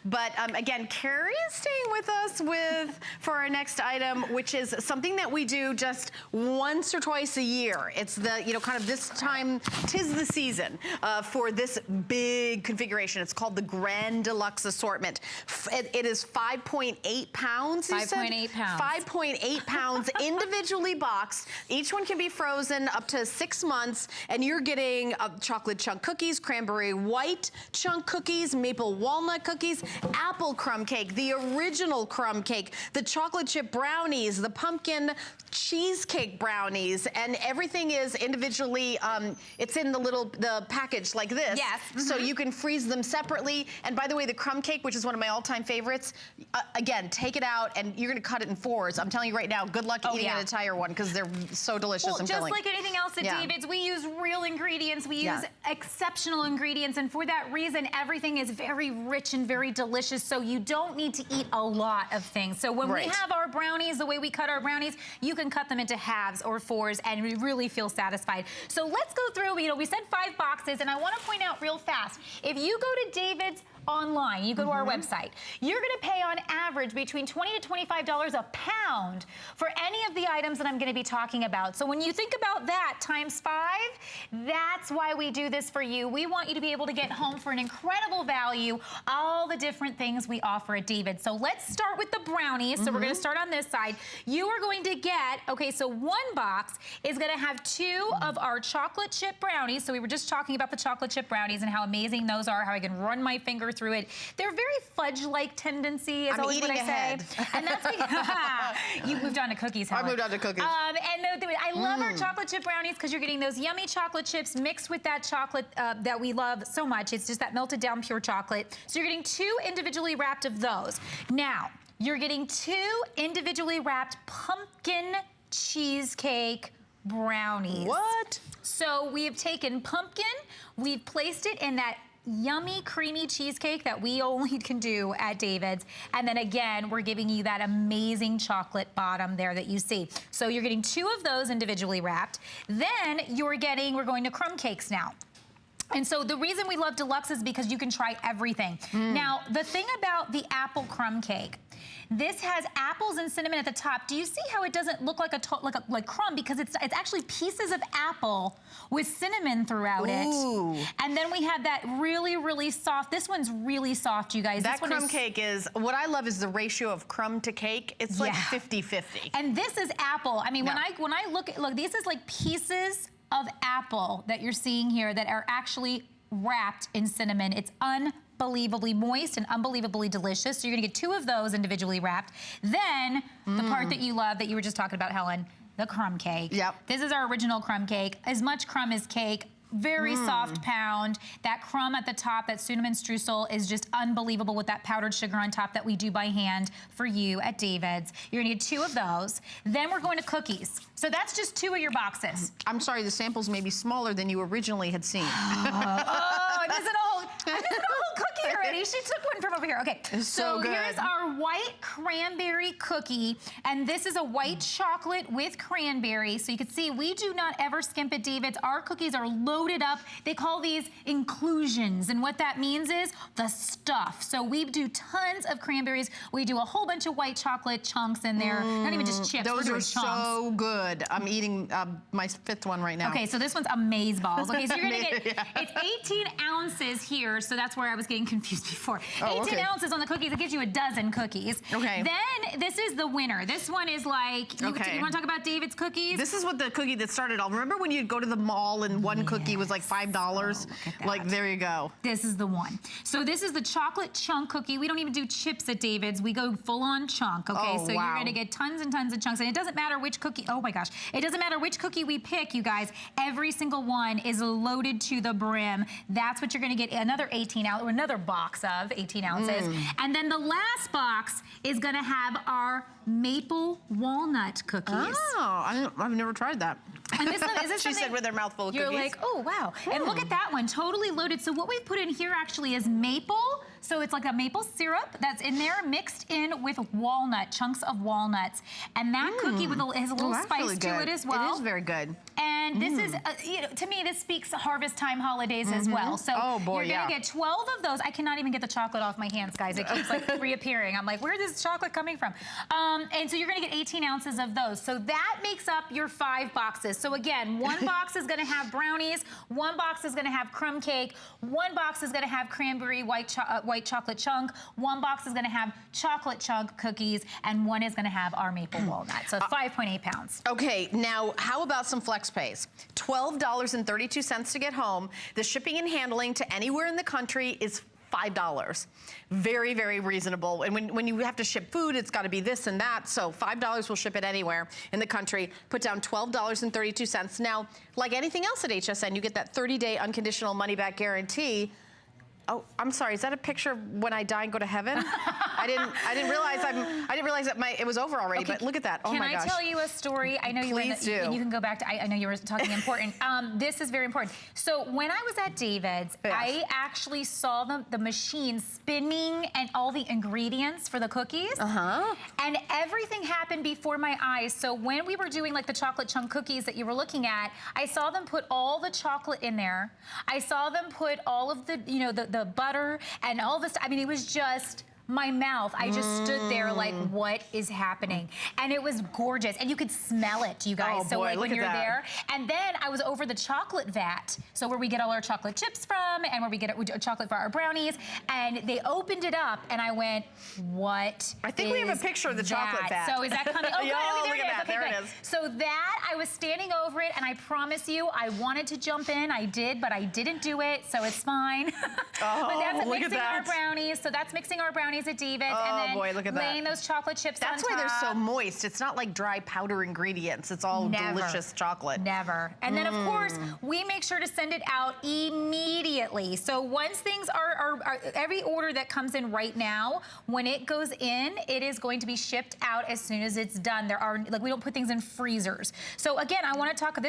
But again, Carrie is staying with us for our next item, which is something that we do just once or twice a year. It's the, kind of this time, 'tis the season for this big configuration. It's called the Grand Deluxe Assortment. It is 5.8 pounds, 5.8 pounds. 5.8 pounds, individually boxed. Each one can be frozen up to 6 months, and you're getting chocolate chunk cookies, cranberry white chunk cookies, maple walnut cookies, apple crumb cake, the original crumb cake, the chocolate chip brownies, the pumpkin cheesecake brownies, and everything is individually, it's in the package like this. Yes. So you can freeze them separately. And by the way, the crumb cake, which is one of my all-time favorites, again, take it out and you're gonna cut it in 4s. I'm telling you right now, good luck eating an entire one because they're so delicious and filling. Just like anything else at David's, we use real ingredients, we use exceptional ingredients, and for that reason, everything is very rich and very delicious, so you don't need to eat a lot of things. So when we have our brownies, the way we cut our brownies, you can cut them into halves or 4s and we really feel satisfied. So let's go through, we said 5 boxes, and I wanna point out real fast, if you go to David's online, you go to our website, you're gonna pay on average between $20 to $25 a pound for any of the items that I'm gonna be talking about. So when you think about that times 5, that's why we do this for you. We want you to be able to get home for an incredible value all the different things we offer at David's. So let's start with the brownies. So we're gonna start on this side. You are going to get, so 1 box is gonna have 2 of our chocolate chip brownies. So we were just talking about the chocolate chip brownies and how amazing those are, how I can run my finger through it. They're very fudge-like tendency, is always what I say. And that's because you moved on to cookies, Helen. I moved on to cookies. I love our chocolate chip brownies because you're getting those yummy chocolate chips mixed with that chocolate that we love so much. It's just that melted down pure chocolate. So you're getting 2 individually wrapped of those. Now, you're getting 2 individually wrapped pumpkin cheesecake brownies. What? So we have taken pumpkin, we've placed it in that yummy creamy cheesecake that we only can do at David's, and then again we're giving you that amazing chocolate bottom there that you see. So you're getting 2 of those individually wrapped. Then we're going to crumb cakes now. And so the reason we love Deluxe is because you can try everything. Now, the thing about the apple crumb cake, this has apples and cinnamon at the top. Do you see how it doesn't look like like crumb? Because it's actually pieces of apple with cinnamon throughout it. And then we have that really, really soft. This one's really soft, you guys. That crumb cake is, what I love is the ratio of crumb to cake. It's like 50-50. And this is apple. I mean, when I look, these is like pieces of apple that you're seeing here that are actually wrapped in cinnamon. It's unbelievably moist and unbelievably delicious. So you're gonna get 2 of those individually wrapped. Then the part that you love that you were just talking about, Helen, the crumb cake. This is our original crumb cake. As much crumb as cake. Very soft pound. That crumb at the top, that cinnamon streusel is just unbelievable with that powdered sugar on top that we do by hand for you at David's. You're gonna get 2 of those. Then we're going to cookies. So that's just 2 of your boxes. I'm sorry, the samples may be smaller than you originally had seen. I missed a whole cookie already. She took one from over here. Okay, so here's our white cranberry cookie, and this is a white chocolate with cranberry. So you can see we do not ever skimp at David's. Our cookies are loaded up. They call these inclusions, and what that means is the stuff. So we do tons of cranberries. We do a whole bunch of white chocolate chunks in there. Not even just chips. Those are so good. I'm eating my 5th one right now. Okay, so this one's amazeballs. Okay, so you're gonna get, it's 18 ounces here, so that's where I was getting confused before. 18 ounces on the cookies, it gives you a dozen cookies. Okay. Then this is the winner. This one is like, you wanna talk about David's cookies? This is what the cookie that started all. Remember when you'd go to the mall and one cookie was like $5? Like, there you go. This is the one. So this is the chocolate chunk cookie. We don't even do chips at David's. We go full on chunk, okay? So you're gonna get tons and tons of chunks, and it doesn't matter which cookie, oh my gosh. It doesn't matter which cookie we pick, you guys. Every single one is loaded to the brim. That's what you're gonna get, another 18 ounces, or another box of 18 ounces. And then the last box is gonna have our maple walnut cookies. Oh, I've never tried that. And this one, is this she said with her mouth full of you're cookies. You're like, oh wow. And look at that one, totally loaded. So what we've put in here actually is maple, So it's like a maple syrup that's in there mixed in with walnut, chunks of walnuts. And that cookie has a little spice really to it as well. It is very good. And this is, you know, to me, this speaks harvest time holidays as well. So you're gonna get 12 of those. I cannot even get the chocolate off my hands, guys. It keeps like reappearing. I'm like, where is this chocolate coming from? And so you're gonna get 18 ounces of those. So that makes up your 5 boxes. So again, one box is gonna have brownies, one box is gonna have crumb cake, one box is gonna have cranberry white chocolate chunk, one box is gonna have chocolate chunk cookies, and one is gonna have our maple walnut. So 5.8 pounds. Okay, now how about some flex pays? $12.32 to get home. The shipping and handling to anywhere in the country is $5. Very, very reasonable. And when you have to ship food, it's gotta be this and that. So $5 will ship it anywhere in the country. Put down $12.32. Now, like anything else at HSN, you get that 30-day unconditional money-back guarantee. Oh, I'm sorry. Is that a picture of when I die and go to heaven? I didn't realize that it was over already. But look at that. Oh my gosh. Can I tell you a story? I know you were in Please do. And you can go back to. I know you were talking important. This is very important. So when I was at David's, I actually saw the machine spinning and all the ingredients for the cookies. And everything happened before my eyes. So when we were doing like the chocolate chunk cookies that you were looking at, I saw them put all the chocolate in there. I saw them put all of the, you know, the butter and all this. I mean, it was just my mouth. I just stood there like, what is happening? And it was gorgeous. And you could smell it, you guys. Oh, so boy, like look when at you're that. there. And then I was over the chocolate vat. So where we get all our chocolate chips from and where we get chocolate for our brownies. And they opened it up and I went, what I think we have a picture of the chocolate vat. So is that coming? Oh, good. Oh, Okay, look at that. Okay, there good. it is. So that, I was standing over it and I promise you, I wanted to jump in. I did, but I didn't do it. So it's fine. But that's look at mixing that. our brownies. So that's mixing our brownies at David's. Oh, and then boy, look at that. laying those chocolate chips on top. That's why they're so moist. It's not like dry powder ingredients. It's all delicious chocolate. Never. And then, of course, we make sure to send it out immediately. So once things are every order that comes in right now, when it goes in, it is going to be shipped out as soon as it's done. There are, like, we don't put things in freezers. So again, I want to talk,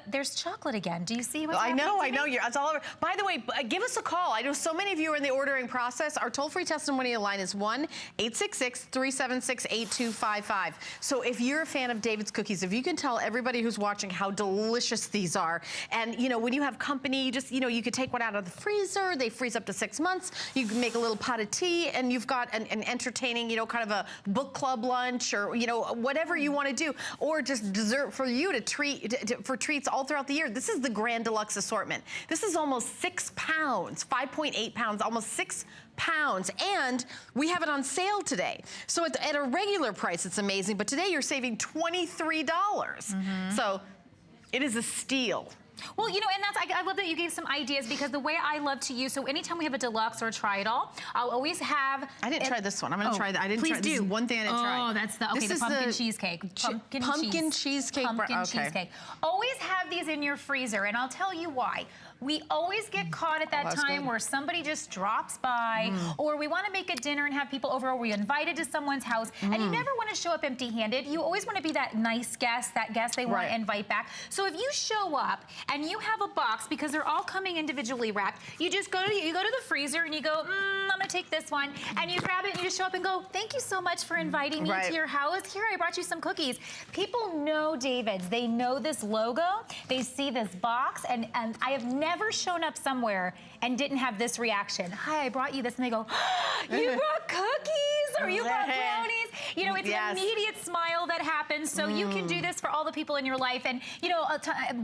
there's chocolate again. Do you see what's happening? I know. It's all over. By the way, give us a call. I know so many of you are in the ordering process. Our toll-free testimonial line is 1-866-376-8255. So if you're a fan of David's Cookies, if you can tell everybody who's watching how delicious these are, and you know, when you have company, you just, you know, you could take one out of the freezer, they freeze up to 6 months, you can make a little pot of tea, and you've got an entertaining, you know, kind of a book club lunch, or, you know, whatever you want to do, or just dessert for you to for treats all throughout the year. This is the Grand Deluxe Assortment. This is almost 6 pounds, 5.8 pounds, almost 6 pounds, and we have it on sale today. So at a regular price, it's amazing, but today you're saving $23. So it is a steal. Well, you know, and I love that you gave some ideas, because the way I love to use, so anytime we have a deluxe or a try it all, I'll always have. I didn't try this one. I'm going to try that. I didn't try. This is one thing I didn't try. Oh, that's the pumpkin cheesecake. Pumpkin cheesecake. Pumpkin cheesecake. Always have these in your freezer, and I'll tell you why. We always get caught at that time where somebody just drops by, or we want to make a dinner and have people over, or we're invited to someone's house, and you never want to show up empty-handed. You always want to be that nice guest, that guest they want to invite back. So if you show up and you have a box, because they're all coming individually wrapped, you just go to the freezer and you go, I'm gonna take this one, and you grab it and you just show up and go, thank you so much for inviting me to your house. Here, I brought you some cookies. People know David's. They know this logo. They see this box, and I have never shown up somewhere and didn't have this reaction. Hi, I brought you this, and they go, you brought cookies, or you brought brownies. You know, it's an immediate smile that happens. So you can do this for all the people in your life. And you know, a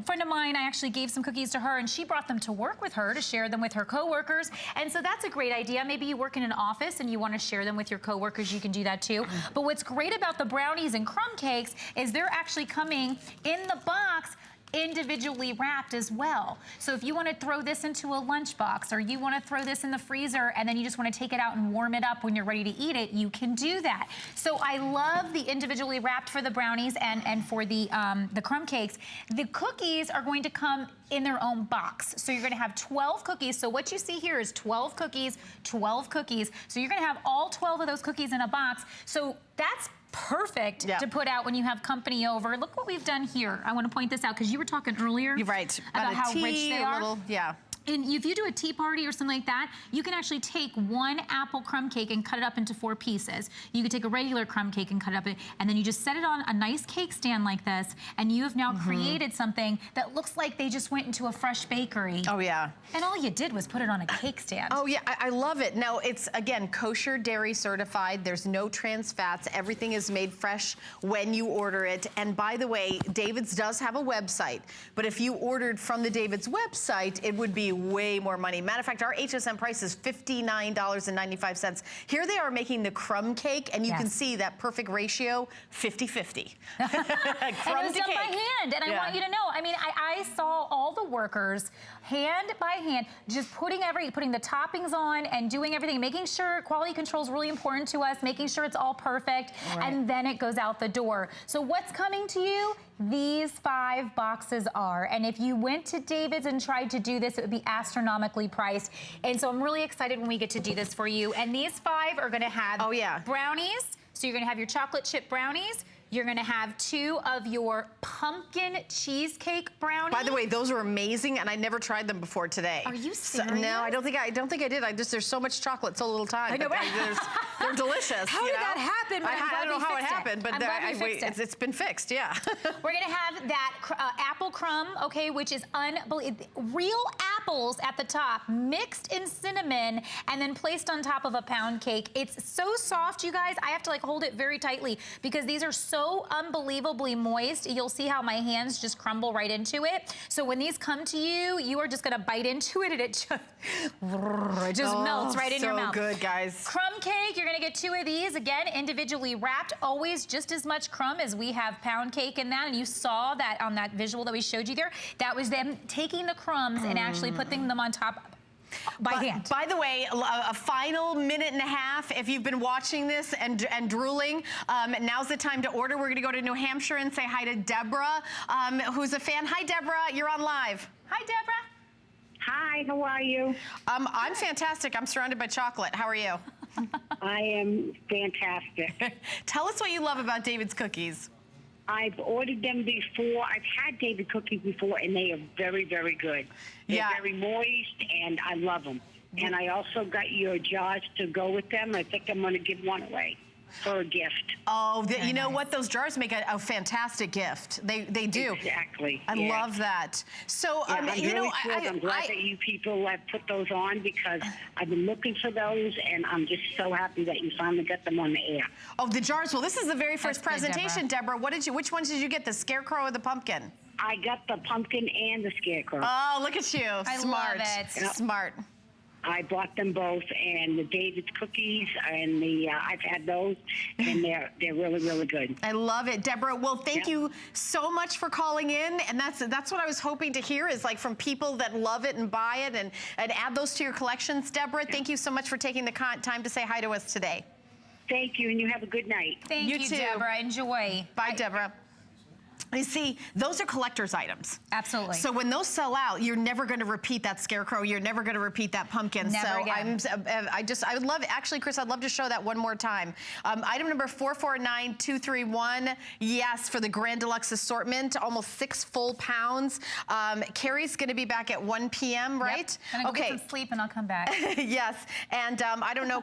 friend of mine, I actually gave some cookies to her, and she brought them to work with her to share them with her coworkers. And so that's a great idea. Maybe you work in an office and you want to share them with your coworkers. You can do that too. But what's great about the brownies and crumb cakes is they're actually coming in the box individually wrapped as well. So if you want to throw this into a lunchbox, or you want to throw this in the freezer and then you just want to take it out and warm it up when you're ready to eat it, you can do that. So I love the individually wrapped for the brownies and for the crumb cakes. The cookies are going to come in their own box. So you're going to have 12 cookies. So what you see here is 12 cookies, 12 cookies. So you're going to have all 12 of those cookies in a box. So that's perfect to put out when you have company over. Look what we've done here. I want to point this out because you were talking earlier You're right. about how rich they are. And if you do a tea party or something like that, you can actually take one apple crumb cake and cut it up into 4 pieces. You could take a regular crumb cake and cut it up, and then you just set it on a nice cake stand like this, and you have now created something that looks like they just went into a fresh bakery. Oh, yeah. And all you did was put it on a cake stand. Oh, yeah, I love it. Now, it's, again, kosher dairy certified. There's no trans fats. Everything is made fresh when you order it. And by the way, David's does have a website, but if you ordered from the David's website, it would be way more money. Matter of fact, our HSN price is $59.95. Here they are making the crumb cake, and you can see that perfect ratio, 50-50. And it was done by hand, and I want you to know, I mean, I saw all the workers hand by hand, just putting the toppings on and doing everything, making sure quality control is really important to us, making sure it's all perfect, and then it goes out the door. So what's coming to you? These 5 boxes are, and if you went to David's and tried to do this, it would be astronomically priced. And so I'm really excited when we get to do this for you. And these 5 are gonna have brownies. So you're gonna have your chocolate chip brownies. You're gonna have 2 of your pumpkin cheesecake brownies. By the way, those are amazing, and I never tried them before today. Are you serious? No, I don't think I did. There's so much chocolate, so little time. I know, they're delicious. How did that happen? I don't know how it happened, but it's been fixed. Yeah. We're gonna have that apple crumb, okay, which is unbelievable. Real apples at the top, mixed in cinnamon, and then placed on top of a pound cake. It's so soft, you guys. I have to like hold it very tightly because these are so unbelievably moist. You'll see how my hands just crumble right into it. So when these come to you, you are just gonna bite into it and it just melts right in your mouth. So good, guys. Crumb cake, you're gonna get 2 of these, again, individually wrapped, always just as much crumb as we have pound cake in that, and you saw that on that visual that we showed you there. That was them taking the crumbs and actually putting them on top by hand. By the way, a final minute and a half. If you've been watching this and drooling, now's the time to order. We're going to go to New Hampshire and say hi to Deborah, who's a fan. Hi, Deborah. You're on live. Hi, Deborah. Hi, how are you? I'm fantastic. I'm surrounded by chocolate. How are you? I am fantastic. Tell us what you love about David's cookies. I've ordered them before. I've had David cookies before, and they are very, very good. They're very moist, and I love them. And I also got your jars to go with them. I think I'm going to give one away for a gift. Oh, you know what? Those jars make a fantastic gift. They do. Exactly. I love that. So, I'm you know, really I'm glad that you people have put those on because I've been looking for those, and I'm just so happy that you finally got them on the air. Oh, the jars. Well, this is the very first presentation, Deborah. Which ones did you get? The scarecrow or the pumpkin? I got the pumpkin and the scarecrow. Oh, look at you. I Smart. love it. Yep. Smart. I bought them both, and the David's cookies, and I've had those, and they're really, really good. I love it, Deborah. Well, thank you so much for calling in, and that's what I was hoping to hear is like from people that love it and buy it and add those to your collections. Deborah, thank you so much for taking the time to say hi to us today. Thank you, and you have a good night. Thank you, too. Deborah. Enjoy. Bye, Deborah. You see, those are collector's items. Absolutely. So when those sell out, you're never going to repeat that scarecrow. You're never going to repeat that pumpkin. Never again. I would love, actually, Chris, I'd love to show that one more time. Item number 449231. Yes, for the Grand Deluxe Assortment, almost 6 full pounds. Carrie's going to be back at 1 p.m., right? Yep. I'm going to go get some sleep and I'll come back. Yes, and I don't know.